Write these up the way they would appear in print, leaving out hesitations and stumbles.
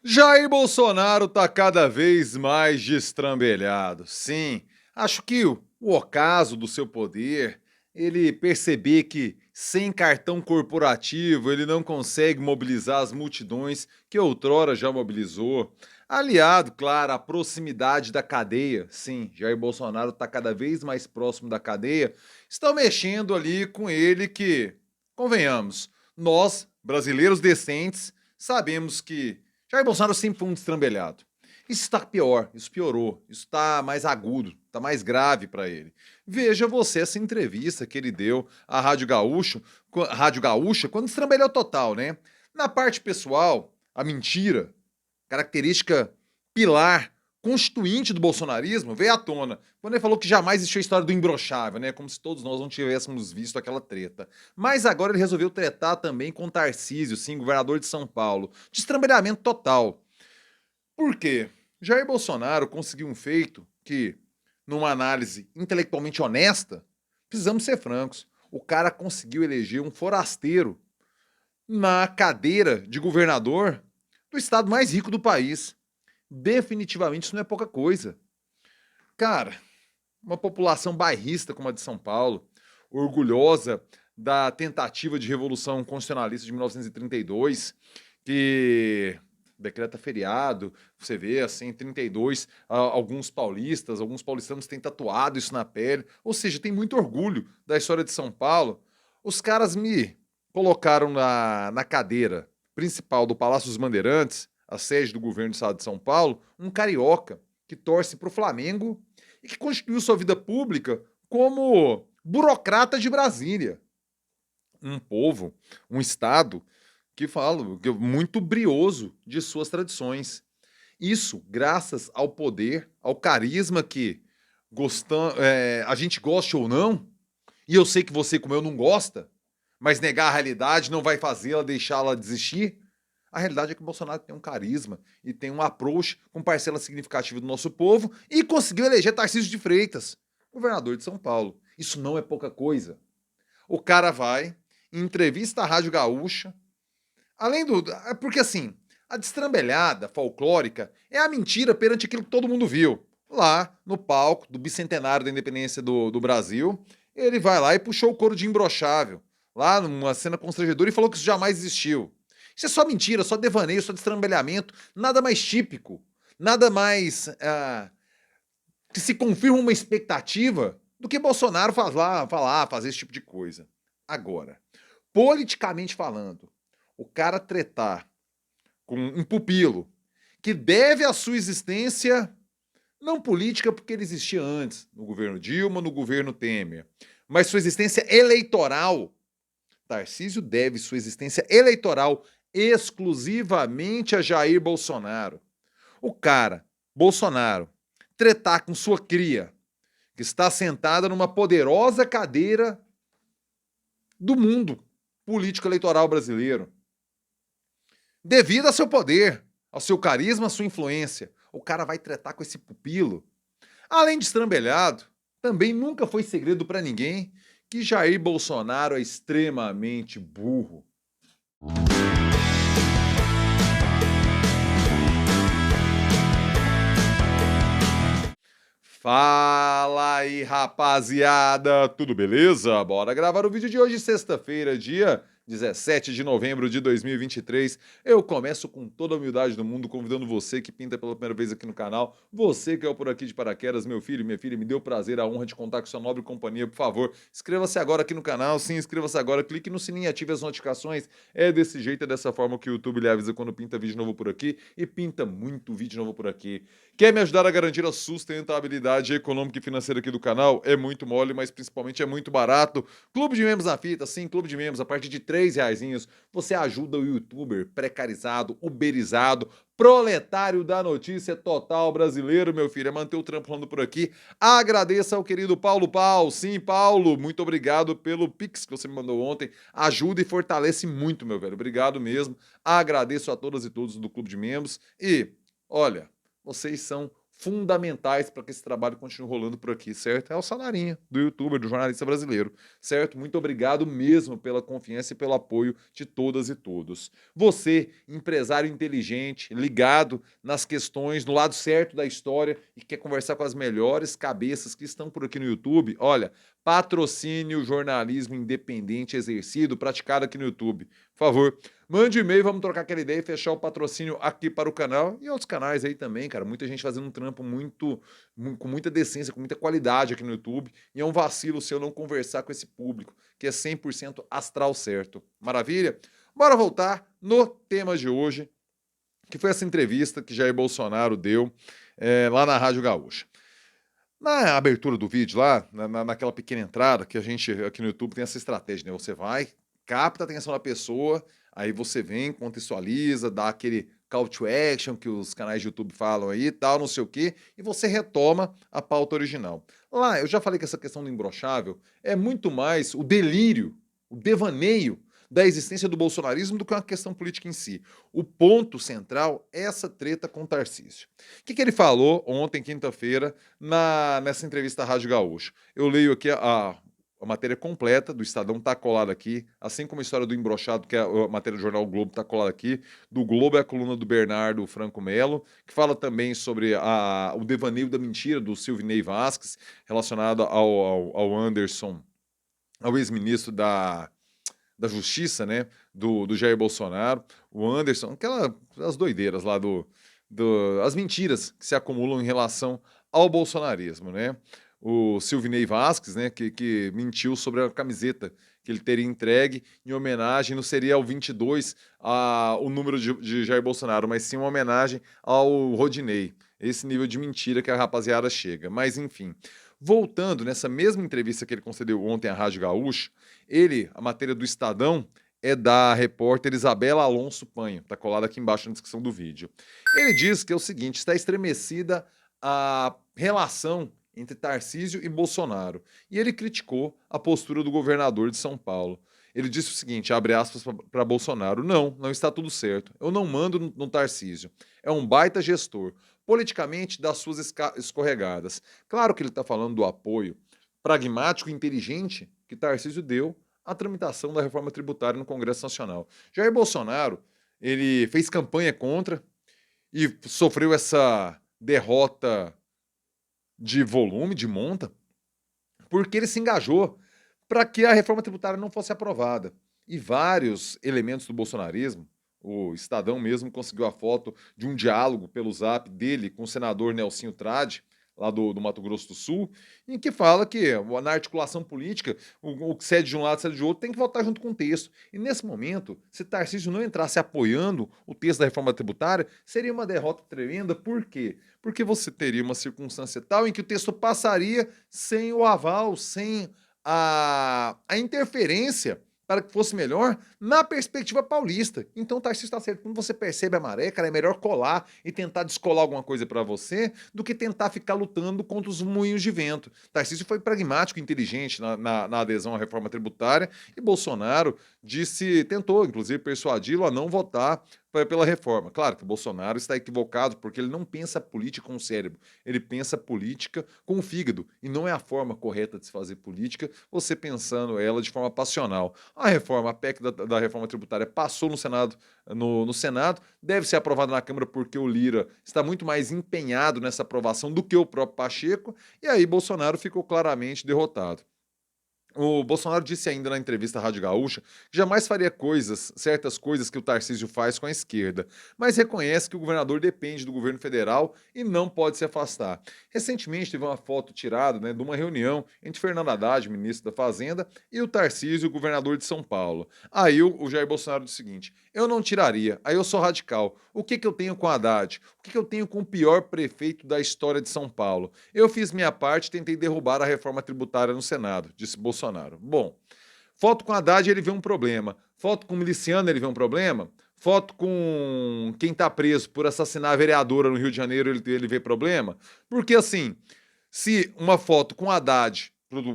Jair Bolsonaro tá cada vez mais destrambelhado. Sim, acho que o ocaso do seu poder, ele perceber que sem cartão corporativo ele não consegue mobilizar as multidões que outrora já mobilizou. Aliado, claro, à proximidade da cadeia. Sim, Jair Bolsonaro tá cada vez mais próximo da cadeia. Estão mexendo ali com ele que, convenhamos, nós, brasileiros decentes, sabemos que Jair Bolsonaro sempre foi um destrambelhado. Isso está pior, isso piorou, isso está mais agudo, está mais grave para ele. Veja você essa entrevista que ele deu à Rádio Gaúcha, quando destrambelhou total, né? Na parte pessoal, a mentira, característica pilar, constituinte do bolsonarismo, veio à tona. Quando ele falou que jamais existiu a história do imbrochável, né? Como se todos nós não tivéssemos visto aquela treta. Mas agora ele resolveu tretar também com Tarcísio, sim, governador de São Paulo. Destrambelhamento total. Por quê? Jair Bolsonaro conseguiu um feito que, numa análise intelectualmente honesta, precisamos ser francos. O cara conseguiu eleger um forasteiro na cadeira de governador do estado mais rico do país. Definitivamente isso não é pouca coisa. Cara, uma população bairrista como a de São Paulo, orgulhosa da tentativa de revolução constitucionalista de 1932, que decreta feriado, você vê assim, em 32, alguns paulistanos têm tatuado isso na pele, ou seja, tem muito orgulho da história de São Paulo. Os caras me colocaram na cadeira principal do Palácio dos Bandeirantes, a sede do governo do estado de São Paulo, um carioca que torce para o Flamengo e que constituiu sua vida pública como burocrata de Brasília. Um povo, um estado que falo, que é muito brioso de suas tradições. Isso graças ao poder, ao carisma que a gente goste ou não, e eu sei que você, como eu, não gosta, mas negar a realidade não vai fazê-la deixá-la desistir. A realidade é que o Bolsonaro tem um carisma e tem um approach com parcela significativa do nosso povo e conseguiu eleger Tarcísio de Freitas, governador de São Paulo. Isso não é pouca coisa. O cara vai, em entrevista à Rádio Gaúcha, além do. Porque assim, a destrambelhada folclórica é a mentira perante aquilo que todo mundo viu. Lá, no palco do bicentenário da independência do Brasil, ele vai lá e puxou o couro de imbrochável. Lá numa cena constrangedora e falou que isso jamais existiu. Isso é só mentira, só devaneio, só destrambelhamento, nada mais típico, nada mais que se confirma uma expectativa do que Bolsonaro fazer esse tipo de coisa. Agora, politicamente falando, o cara tretar com um pupilo que deve a sua existência não política porque ele existia antes, no governo Dilma, no governo Temer, mas sua existência eleitoral. Tarcísio deve sua existência eleitoral exclusivamente a Jair Bolsonaro. O cara, Bolsonaro, tretar com sua cria, que está sentada numa poderosa cadeira do mundo político eleitoral brasileiro, devido ao seu poder, ao seu carisma, à sua influência. O cara vai tretar com esse pupilo. Além de estrambelhado, também nunca foi segredo para ninguém que Jair Bolsonaro é extremamente burro. Fala aí, rapaziada, tudo beleza? Bora gravar o vídeo de hoje, sexta-feira, dia 17 de novembro de 2023. Eu começo com toda a humildade do mundo, convidando você que pinta pela primeira vez aqui no canal, você que é o Por Aqui de Paraquedas, meu filho e minha filha, me deu o prazer, a honra de contar com sua nobre companhia. Por favor, inscreva-se agora aqui no canal, sim, inscreva-se agora, clique no sininho, ative as notificações. É desse jeito, é dessa forma que o YouTube lhe avisa quando pinta vídeo novo por aqui, e pinta muito vídeo novo por aqui. Quer me ajudar a garantir a sustentabilidade econômica e financeira aqui do canal? É muito mole, mas principalmente é muito barato. Clube de Membros na fita, sim, Clube de Membros, a partir de R$3, você ajuda o youtuber precarizado, uberizado, proletário da notícia total brasileiro, meu filho, é manter o trampo rolando por aqui. Agradeça ao querido Paulo Pau, sim, Paulo, muito obrigado pelo Pix que você me mandou ontem, ajuda e fortalece muito, meu velho, obrigado mesmo. Agradeço a todas e todos do Clube de Membros e, olha, vocês são fundamentais para que esse trabalho continue rolando por aqui, certo? É o salarinho do youtuber, do jornalista brasileiro, certo? Muito obrigado mesmo pela confiança e pelo apoio de todas e todos. Você, empresário inteligente, ligado nas questões, no lado certo da história e quer conversar com as melhores cabeças que estão por aqui no YouTube, olha, patrocine o jornalismo independente exercido, praticado aqui no YouTube. Por favor, mande um e-mail, vamos trocar aquela ideia e fechar o patrocínio aqui para o canal e outros canais aí também, cara. Muita gente fazendo um trampo com muita decência, com muita qualidade aqui no YouTube. E é um vacilo se eu não conversar com esse público, que é 100% astral certo. Maravilha? Bora voltar no tema de hoje, que foi essa entrevista que Jair Bolsonaro deu lá na Rádio Gaúcha. Na abertura do vídeo lá, naquela pequena entrada, que a gente aqui no YouTube tem essa estratégia, né? Você vai, capta a atenção da pessoa, aí você vem, contextualiza, dá aquele call to action que os canais de YouTube falam aí, tal, não sei o quê, e você retoma a pauta original. Lá, eu já falei que essa questão do imbrochável é muito mais o delírio, o devaneio da existência do bolsonarismo do que uma questão política em si. O ponto central é essa treta com o Tarcísio. O que ele falou ontem, quinta-feira, nessa entrevista à Rádio Gaúcho? Eu leio aqui a matéria completa do Estadão, está colada aqui, assim como a história do embrochado, que é a matéria do jornal O Globo, está colada aqui. Do Globo é a coluna do Bernardo Franco Melo, que fala também sobre o devaneio da mentira do Silvinei Vasquez, relacionado ao Anderson, ao ex-ministro da Justiça, né, do Jair Bolsonaro, o Anderson, as doideiras lá as mentiras que se acumulam em relação ao bolsonarismo, né? O Silvinei Vasquez, né, que mentiu sobre a camiseta que ele teria entregue em homenagem, não seria ao 22 o número de Jair Bolsonaro, mas sim uma homenagem ao Rodinei. Esse nível de mentira que a rapaziada chega. Mas, enfim, voltando nessa mesma entrevista que ele concedeu ontem à Rádio Gaúcho, a matéria do Estadão, é da repórter Isabela Alonso Panho, está colada aqui embaixo na descrição do vídeo. Ele diz que é o seguinte: está estremecida a relação entre Tarcísio e Bolsonaro. E ele criticou a postura do governador de São Paulo. Ele disse o seguinte, abre aspas para Bolsonaro: não está tudo certo. Eu não mando no Tarcísio. É um baita gestor. Politicamente, dá suas escorregadas. Claro que ele está falando do apoio pragmático e inteligente que Tarcísio deu à tramitação da reforma tributária no Congresso Nacional. Jair Bolsonaro, ele fez campanha contra e sofreu essa derrota de volume, de monta, porque ele se engajou para que a reforma tributária não fosse aprovada. E vários elementos do bolsonarismo, o Estadão mesmo conseguiu a foto de um diálogo pelo Zap dele com o senador Nelsinho Trade, lá do Mato Grosso do Sul, em que fala que na articulação política, o que cede de um lado, cede de outro, tem que votar junto com o texto. E nesse momento, se Tarcísio não entrasse apoiando o texto da reforma tributária, seria uma derrota tremenda. Por quê? Porque você teria uma circunstância tal em que o texto passaria sem o aval, sem a interferência para que fosse melhor na perspectiva paulista. Então o Tarcísio está certo. Quando você percebe a maré, cara, é melhor colar e tentar descolar alguma coisa para você do que tentar ficar lutando contra os moinhos de vento. Tarcísio foi pragmático e inteligente na adesão à reforma tributária e Bolsonaro tentou, inclusive, persuadi-lo a não votar pela reforma. Claro que o Bolsonaro está equivocado porque ele não pensa política com o cérebro, ele pensa política com o fígado, e não é a forma correta de se fazer política você pensando ela de forma passional. A reforma, a PEC da reforma tributária passou no Senado, no Senado, deve ser aprovada na Câmara porque o Lira está muito mais empenhado nessa aprovação do que o próprio Pacheco, e aí Bolsonaro ficou claramente derrotado. O Bolsonaro disse ainda na entrevista à Rádio Gaúcha que jamais faria certas coisas que o Tarcísio faz com a esquerda, mas reconhece que o governador depende do governo federal e não pode se afastar. Recentemente teve uma foto tirada, né, de uma reunião entre Fernando Haddad, ministro da Fazenda, e o Tarcísio, governador de São Paulo. Aí o Jair Bolsonaro disse o seguinte: eu não tiraria, aí eu sou radical. O que eu tenho com Haddad? O que eu tenho com o pior prefeito da história de São Paulo? Eu fiz minha parte e tentei derrubar a reforma tributária no Senado, disse Bolsonaro. Bom, foto com Haddad ele vê um problema, foto com miliciano ele vê um problema, foto com quem está preso por assassinar a vereadora no Rio de Janeiro ele vê problema, porque assim, se uma foto com Haddad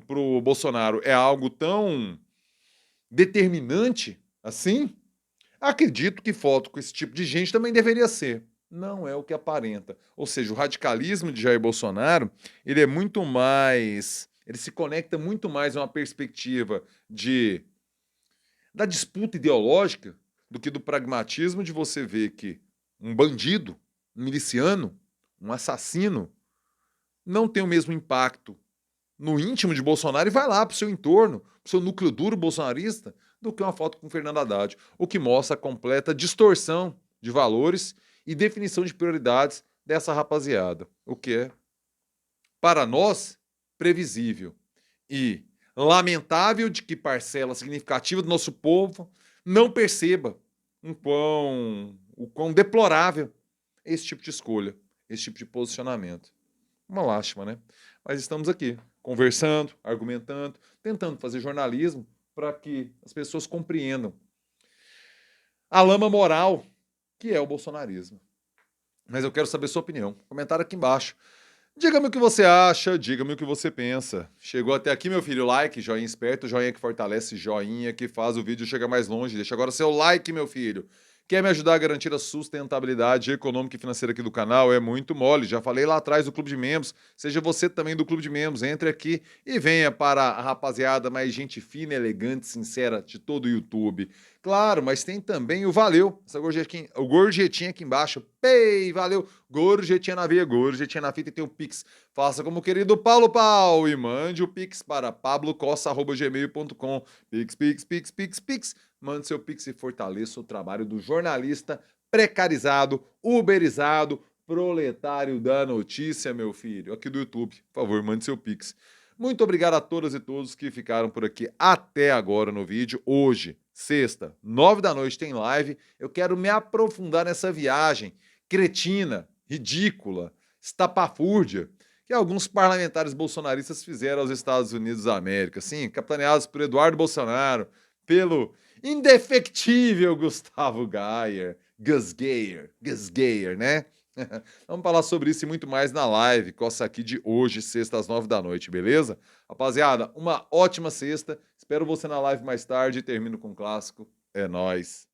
pro Bolsonaro é algo tão determinante assim, acredito que foto com esse tipo de gente também deveria ser. não é o que aparenta. Ou seja, o radicalismo de Jair Bolsonaro, ele é muito mais, ele se conecta muito mais a uma perspectiva de da disputa ideológica do que do pragmatismo de você ver que um bandido, um miliciano, um assassino não tem o mesmo impacto no íntimo de Bolsonaro e vai lá para o seu entorno, para o seu núcleo duro bolsonarista, do que uma foto com Fernando Haddad, o que mostra a completa distorção de valores e definição de prioridades dessa rapaziada, o que é, para nós, previsível e lamentável de que parcela significativa do nosso povo não perceba o quão deplorável é esse tipo de escolha, esse tipo de posicionamento. Uma lástima, né? Mas estamos aqui, conversando, argumentando, tentando fazer jornalismo para que as pessoas compreendam a lama moral que é o bolsonarismo. Mas eu quero saber sua opinião. Comentário aqui embaixo. Diga-me o que você acha, diga-me o que você pensa. Chegou até aqui, meu filho? Like, joinha esperto, joinha que fortalece, joinha que faz o vídeo chegar mais longe. Deixa agora seu like, meu filho. Quer me ajudar a garantir a sustentabilidade econômica e financeira aqui do canal? É muito mole. Já falei lá atrás do Clube de Membros. Seja você também do Clube de Membros. Entre aqui e venha para a rapaziada mais gente fina, elegante, sincera de todo o YouTube. Claro, mas tem também o Valeu. Essa gorjetinha, o gorjetinha aqui embaixo. Pei, valeu. Gorjetinha na veia, gorjetinha na fita e tem o Pix. Faça como o querido Paulo Pau e mande o Pix para pablocossa@gmail.com. Pix, Pix, Pix, Pix, Pix. Mande seu Pix e fortaleça o trabalho do jornalista precarizado, uberizado, proletário da notícia, meu filho. Aqui do YouTube. Por favor, mande seu Pix. Muito obrigado a todas e todos que ficaram por aqui até agora no vídeo. Hoje, sexta, 9 da noite, tem live. Eu quero me aprofundar nessa viagem cretina, ridícula, estapafúrdia que alguns parlamentares bolsonaristas fizeram aos Estados Unidos da América. Sim, capitaneados por Eduardo Bolsonaro, pelo indefectível Gustavo Gayer, Gus Geyer, né? Vamos falar sobre isso e muito mais na live, Coça aqui de hoje, sexta às 9 da noite, beleza? Rapaziada, uma ótima sexta. Espero você na live mais tarde. Termino com o clássico. É nóis.